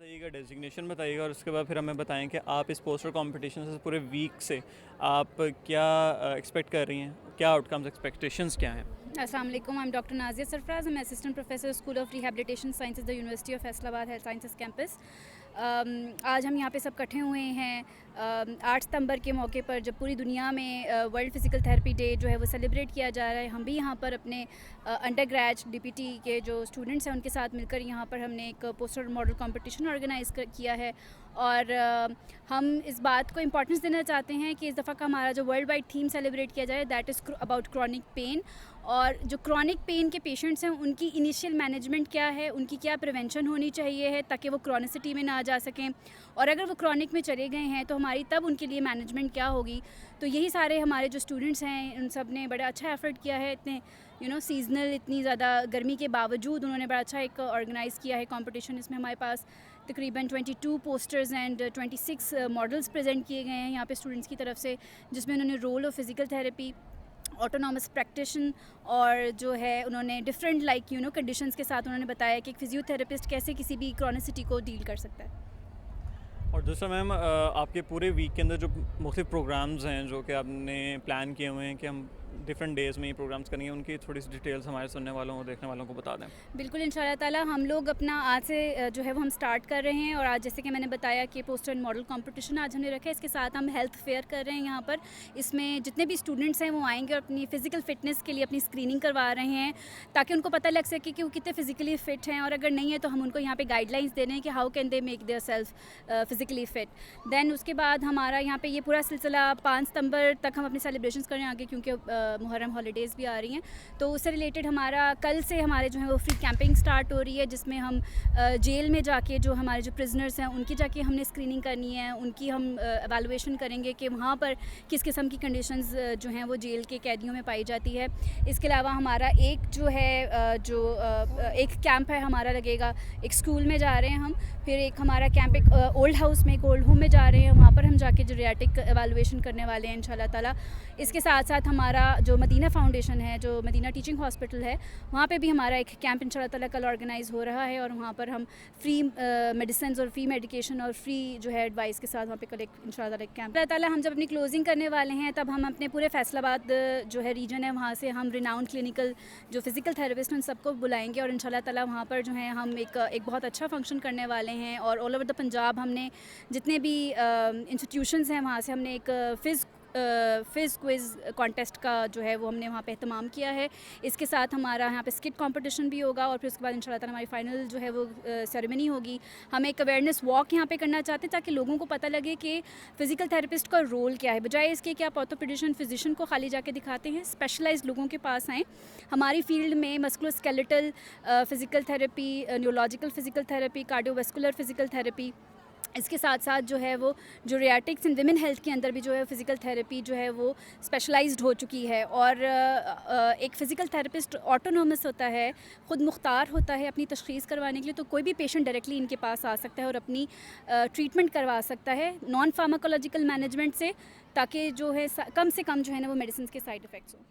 बताइएगा, डेजिग्नेशन बताइएगा और उसके बाद फिर हमें बताएं कि आप इस पोस्टर कंपटीशन से पूरे वीक से आप क्या एक्सपेक्ट कर रही हैं, क्या आउटकम्स एक्सपेक्टेशंस क्या हैं। अस्सलाम वालेकुम, I am doctor Nazia Sarfaraz, I am assistant professor school of rehabilitation sciences the university of Faisalabad health sciences campus. आज हम यहाँ पे सब इकट्ठे हुए हैं 8 सितंबर के मौके पर, जब पूरी दुनिया में वर्ल्ड फिज़िकल थेरेपी डे जो है वो सेलिब्रेट किया जा रहा है। हम भी यहाँ पर अपने अंडर ग्रेड डीपीटी के जो स्टूडेंट्स हैं उनके साथ मिलकर यहाँ पर हमने एक पोस्टर मॉडल कंपटीशन ऑर्गेनाइज़ किया है। और हम इस बात को इम्पोर्टेंस देना चाहते हैं कि इस दफ़ा का हमारा जो वर्ल्ड वाइड थीम सेलिब्रेट किया जाए, that is about chronic pain. और जो क्रॉनिक पेन के पेशेंट्स हैं उनकी इनिशियल मैनेजमेंट क्या है, उनकी क्या प्रिवेंशन होनी चाहिए है ताकि वो क्रॉनिसिटी में ना जा सकें, और अगर वो क्रॉनिक में चले गए हैं तो हमारी तब उनके लिए मैनेजमेंट क्या होगी। तो यही सारे हमारे जो स्टूडेंट्स हैं उन सब ने बड़ा अच्छा एफर्ट किया है। इतने सीजनल इतनी ज़्यादा गर्मी के बावजूद उन्होंने बड़ा अच्छा एक ऑर्गेनाइज़ किया है कंपटीशन। इसमें हमारे पास तकरीबन 22 पोस्टर्स एंड 26 मॉडल्स प्रेजेंट किए गए हैं यहाँ पे स्टूडेंट्स की तरफ से, जिसमें उन्होंने role of physical therapy, autonomous practitioner और जो है उन्होंने डिफरेंट कंडीशंस के साथ उन्होंने बताया कि एक फिजियोथेरेपिस्ट कैसे किसी भी क्रॉनिसिटी को डील कर सकता है। और दूसरा मैम, आपके पूरे वीक के अंदर जो मुख्तलिफ प्रोग्राम्स हैं जो कि आपने प्लान किए हुए हैं कि हम डिफरेंट डेज़ में ये प्रोग्राम्स करेंगे, उनकी थोड़ी सी डिटेल्स हमारे सुनने वालों और देखने वालों को बता दें। बिल्कुल, इंशाल्लाह ताला हम लोग अपना आज से जो है वो हम स्टार्ट कर रहे हैं। और आज जैसे कि मैंने बताया कि पोस्टर एंड मॉडल कंपटीशन आज हमने रखा है, इसके साथ हम हेल्थ फेयर कर रहे हैं यहाँ पर। इसमें जितने भी स्टूडेंट्स हैं वो आएंगे और अपनी फ़िज़िकल फ़िटनेस के लिए अपनी स्क्रीनिंग करवा रहे हैं, ताकि उनको पता लग सके कि वो कितने फ़िज़िकली फ़िट हैं, और अगर नहीं है तो हम उनको यहाँ पे गाइडलाइंस दे रहे हैं कि how can they make their self physically fit. Then उसके बाद हमारा यहाँ पे ये पूरा सिलसिला 5 सितंबर तक हम अपने सेलिब्रेशंस करें आगे, क्योंकि मुहर्रम हॉलीडेज़ भी आ रही हैं। तो उससे रिलेटेड हमारा कल से हमारे जो है वो फ्री कैंपिंग स्टार्ट हो रही है, जिसमें हम जेल में जाके जो हमारे जो प्रिजनर्स हैं उनकी जाके हमने स्क्रीनिंग करनी है, उनकी हम एवेलुएशन करेंगे कि वहाँ पर किस किस्म की कंडीशंस जो हैं वो जेल के कैदियों में पाई जाती है। इसके अलावा हमारा एक जो है एक कैंप है हमारा लगेगा, एक स्कूल में जा रहे हैं हम, फिर एक हमारा कैंप एक ओल्ड हाउस में, एक ओल्ड होम में जा रहे हैं, वहाँ पर हम जाके जेरियाट्रिक एवेलुएशन करने वाले हैं इंशाल्लाह ताला। इसके साथ साथ हमारा जो मदीना फाउंडेशन है, जो मदीना टीचिंग हॉस्पिटल है, वहाँ पे भी हमारा एक कैंप इंशाल्लाह ताला कल ऑर्गेनाइज़ हो रहा है, और वहाँ पर हम फ्री मेडिसिन और फ्री मेडिकेशन और फ्री जो है एडवाइस के साथ वहाँ पे कल एक इंशाल्लाह ताला एक कैंप। अल्लाह ताला हम जब अपनी क्लोजिंग करने वाले हैं तब हम अपने पूरे फैसलाबाद जो है रीजन है वहाँ से हम रिनाउंड क्लिनिकल जो फिज़िकल थेरेपिस्ट उन सबको बुलाएंगे, और इंशाल्लाह ताला वहाँ पर जो है हम एक बहुत अच्छा फंक्शन करने वाले हैं। और ऑल ओवर द पंजाब हमने जितने भी इंस्टीट्यूशंस हैं वहाँ से हमने एक फ़िज़ क्विज़ कॉन्टेस्ट का जो है वो हमने वहाँ पे एहतमाम किया है। इसके साथ हमारा यहाँ पे स्किट कंपटीशन भी होगा, और फिर उसके बाद इंशाल्लाह ताला हमारी फ़ाइनल जो है वो सेरेमनी होगी। हम एक अवेयरनेस वॉक यहाँ पे करना चाहते हैं ताकि लोगों को पता लगे कि फ़िज़िकल थेरेपिस्ट का रोल क्या है, बजाय इसके कि आप ऑर्थोपेडिशियन फिजिशियन को खाली जाके दिखाते हैं। स्पेशलाइज्ड लोगों के पास आएँ। हमारी फील्ड में musculoskeletal physical therapy, neurological physical therapy, cardiovascular physical therapy, इसके साथ साथ जो है वो जेरियाट्रिक्स इन विमेन हेल्थ के अंदर भी जो है फ़िज़िकल थेरेपी जो है वो स्पेशलाइज्ड हो चुकी है। और एक फ़िज़िकल थेरेपिस्ट ऑटोनोमस होता है, ख़ुद मुख्तार होता है अपनी तशख़ीस करवाने के लिए। तो कोई भी पेशेंट डायरेक्टली इनके पास आ सकता है और अपनी ट्रीटमेंट करवा सकता है नॉन फार्माकोलॉजिकल मैनेजमेंट से, ताकि जो है कम से कम जो है ना वो मेडिसिन के साइड इफ़ेक्ट्स हों।